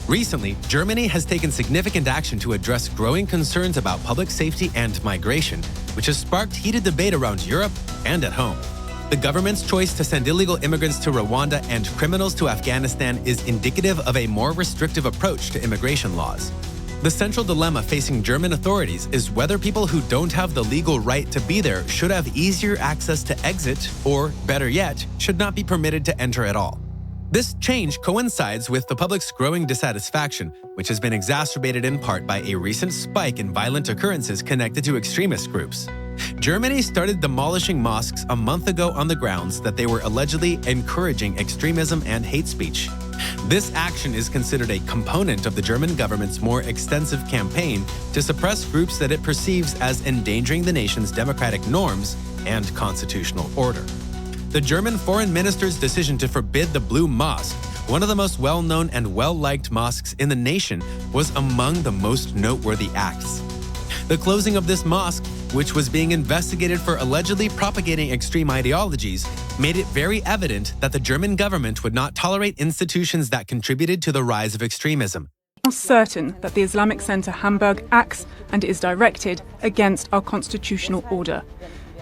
Recently, Germany has taken significant action to address growing concerns about public safety and migration, which has sparked heated debate around Europe and at home. The government's choice to send illegal immigrants to Rwanda and criminals to Afghanistan is indicative of a more restrictive approach to immigration laws. The central dilemma facing German authorities is whether people who don't have the legal right to be there should have easier access to exit, or, better yet, should not be permitted to enter at all. This change coincides with the public's growing dissatisfaction, which has been exacerbated in part by a recent spike in violent occurrences connected to extremist groups. Germany started demolishing mosques a month ago on the grounds that they were allegedly encouraging extremism and hate speech. This action is considered a component of the German government's more extensive campaign to suppress groups that it perceives as endangering the nation's democratic norms and constitutional order. The German foreign minister's decision to forbid the Blue Mosque, one of the most well-known and well-liked mosques in the nation, was among the most noteworthy acts. The closing of this mosque, which was being investigated for allegedly propagating extreme ideologies, made it very evident that the German government would not tolerate institutions that contributed to the rise of extremism. I'm certain that the Islamic Center Hamburg acts and is directed against our constitutional order.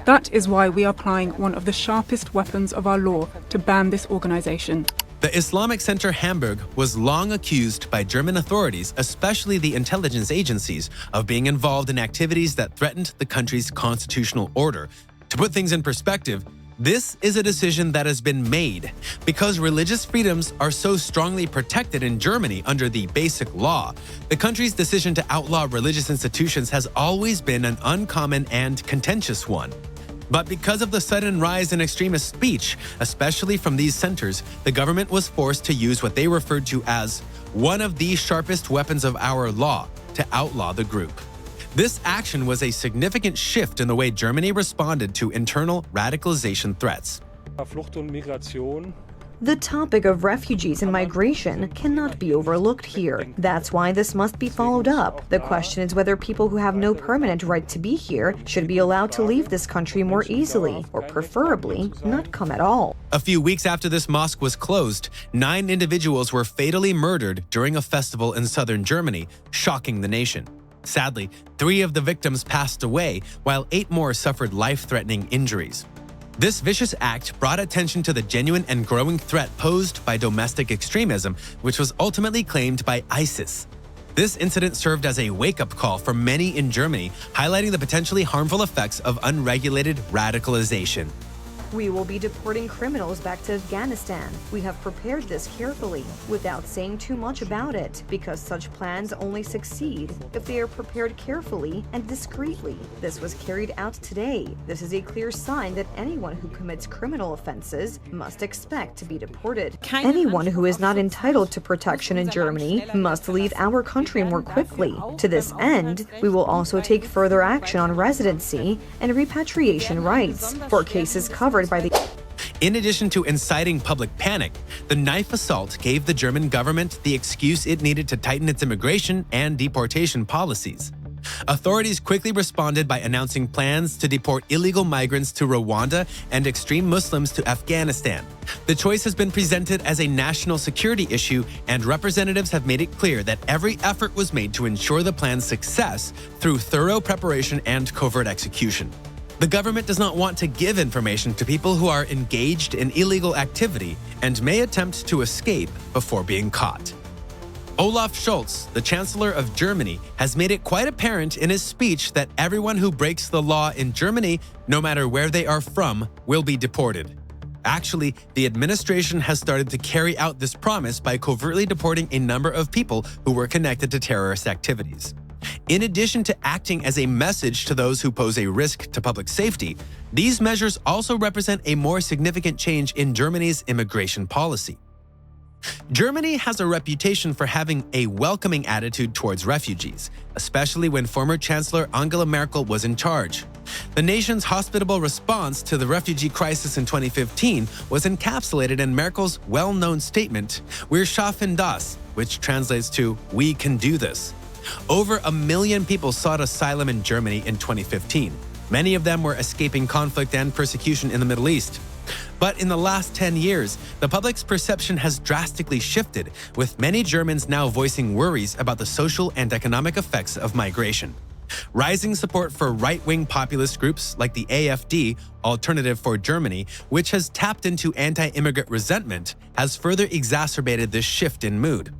That is why we are applying one of the sharpest weapons of our law to ban this organization. The Islamic Center Hamburg was long accused by German authorities, especially the intelligence agencies, of being involved in activities that threatened the country's constitutional order. To put things in perspective, this is a decision that has been made because religious freedoms are so strongly protected in Germany under the Basic Law. The country's decision to outlaw religious institutions has always been an uncommon and contentious one. But because of the sudden rise in extremist speech, especially from these centers, the government was forced to use what they referred to as one of the sharpest weapons of our law to outlaw the group. This action was a significant shift in the way Germany responded to internal radicalization threats. Flucht und Migration. The topic of refugees and migration cannot be overlooked here. That's why this must be followed up. The question is whether people who have no permanent right to be here should be allowed to leave this country more easily, or preferably not come at all. A few weeks after this mosque was closed, 9 individuals were fatally murdered during a festival in southern Germany, shocking the nation. Sadly, 3 of the victims passed away, while 8 more suffered life-threatening injuries. This vicious act brought attention to the genuine and growing threat posed by domestic extremism, which was ultimately claimed by ISIS. This incident served as a wake-up call for many in Germany, highlighting the potentially harmful effects of unregulated radicalization. We will be deporting criminals back to Afghanistan. We have prepared this carefully, without saying too much about it, because such plans only succeed if they are prepared carefully and discreetly. This was carried out today. This is a clear sign that anyone who commits criminal offenses must expect to be deported. Anyone who is not entitled to protection in Germany must leave our country more quickly. To this end, we will also take further action on residency and repatriation rights for cases covered by the... In addition to inciting public panic, the knife assault gave the German government the excuse it needed to tighten its immigration and deportation policies. Authorities quickly responded by announcing plans to deport illegal migrants to Rwanda and extreme Muslims to Afghanistan. The choice has been presented as a national security issue, and representatives have made it clear that every effort was made to ensure the plan's success through thorough preparation and covert execution. The government does not want to give information to people who are engaged in illegal activity and may attempt to escape before being caught. Olaf Scholz, the Chancellor of Germany, has made it quite apparent in his speech that everyone who breaks the law in Germany, no matter where they are from, will be deported. Actually, the administration has started to carry out this promise by covertly deporting a number of people who were connected to terrorist activities. In addition to acting as a message to those who pose a risk to public safety, these measures also represent a more significant change in Germany's immigration policy. Germany has a reputation for having a welcoming attitude towards refugees, especially when former Chancellor Angela Merkel was in charge. The nation's hospitable response to the refugee crisis in 2015 was encapsulated in Merkel's well-known statement, "Wir schaffen das," which translates to "We can do this." Over 1 million people sought asylum in Germany in 2015. Many of them were escaping conflict and persecution in the Middle East. But in the last 10 years, the public's perception has drastically shifted, with many Germans now voicing worries about the social and economic effects of migration. Rising support for right-wing populist groups like the AfD, Alternative for Germany, which has tapped into anti-immigrant resentment, has further exacerbated this shift in mood.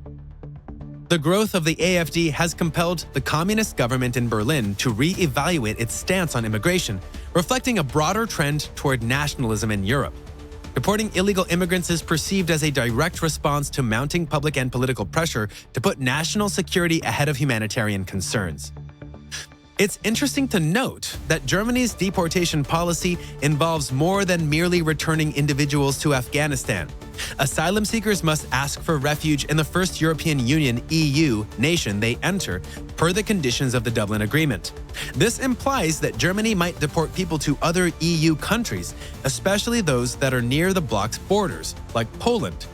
The growth of the AfD has compelled the communist government in Berlin to re-evaluate its stance on immigration, reflecting a broader trend toward nationalism in Europe. Deporting illegal immigrants is perceived as a direct response to mounting public and political pressure to put national security ahead of humanitarian concerns. It's interesting to note that Germany's deportation policy involves more than merely returning individuals to Afghanistan. Asylum seekers must ask for refuge in the first European Union (EU) nation they enter, per the conditions of the Dublin Agreement. This implies that Germany might deport people to other EU countries, especially those that are near the bloc's borders, like Poland.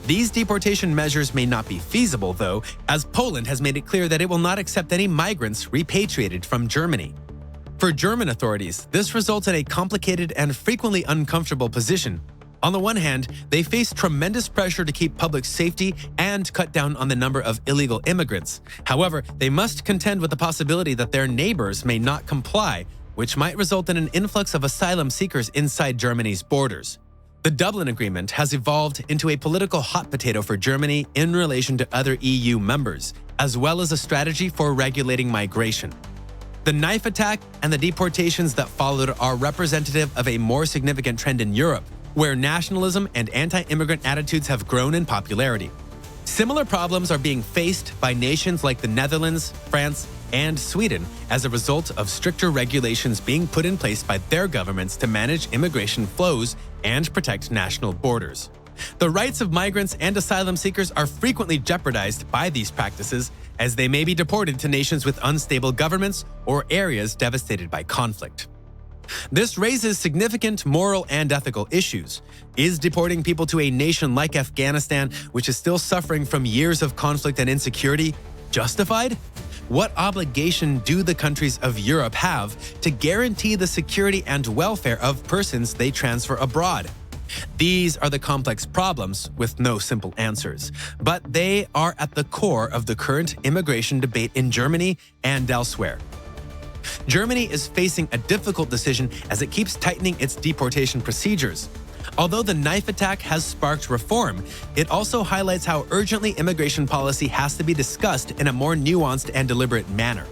These deportation measures may not be feasible, though, as Poland has made it clear that it will not accept any migrants repatriated from Germany. For German authorities, this results in a complicated and frequently uncomfortable position. On the one hand, they face tremendous pressure to keep public safety and cut down on the number of illegal immigrants. However, they must contend with the possibility that their neighbors may not comply, which might result in an influx of asylum seekers inside Germany's borders. The Dublin Agreement has evolved into a political hot potato for Germany in relation to other EU members, as well as a strategy for regulating migration. The knife attack and the deportations that followed are representative of a more significant trend in Europe, where nationalism and anti-immigrant attitudes have grown in popularity. Similar problems are being faced by nations like the Netherlands, France, and Sweden as a result of stricter regulations being put in place by their governments to manage immigration flows and protect national borders. The rights of migrants and asylum seekers are frequently jeopardized by these practices, as they may be deported to nations with unstable governments or areas devastated by conflict. This raises significant moral and ethical issues. Is deporting people to a nation like Afghanistan, which is still suffering from years of conflict and insecurity, justified? What obligation do the countries of Europe have to guarantee the security and welfare of persons they transfer abroad? These are the complex problems with no simple answers, but they are at the core of the current immigration debate in Germany and elsewhere. Germany is facing a difficult decision as it keeps tightening its deportation procedures. Although the knife attack has sparked reform, it also highlights how urgently immigration policy has to be discussed in a more nuanced and deliberate manner.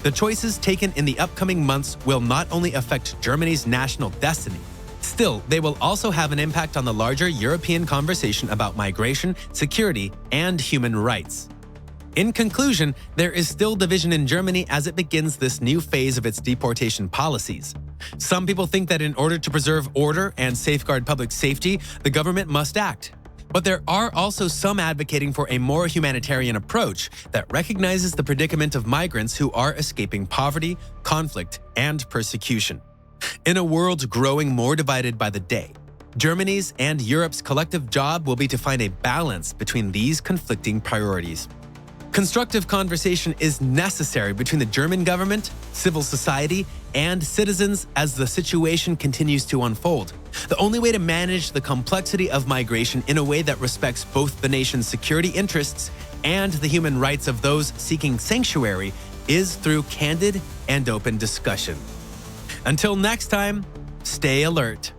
The choices taken in the upcoming months will not only affect Germany's national destiny, still, they will also have an impact on the larger European conversation about migration, security, and human rights. In conclusion, there is still division in Germany as it begins this new phase of its deportation policies. Some people think that in order to preserve order and safeguard public safety, the government must act. But there are also some advocating for a more humanitarian approach that recognizes the predicament of migrants who are escaping poverty, conflict, and persecution. In a world growing more divided by the day, Germany's and Europe's collective job will be to find a balance between these conflicting priorities. Constructive conversation is necessary between the German government, civil society, and citizens as the situation continues to unfold. The only way to manage the complexity of migration in a way that respects both the nation's security interests and the human rights of those seeking sanctuary is through candid and open discussion. Until next time, stay alert.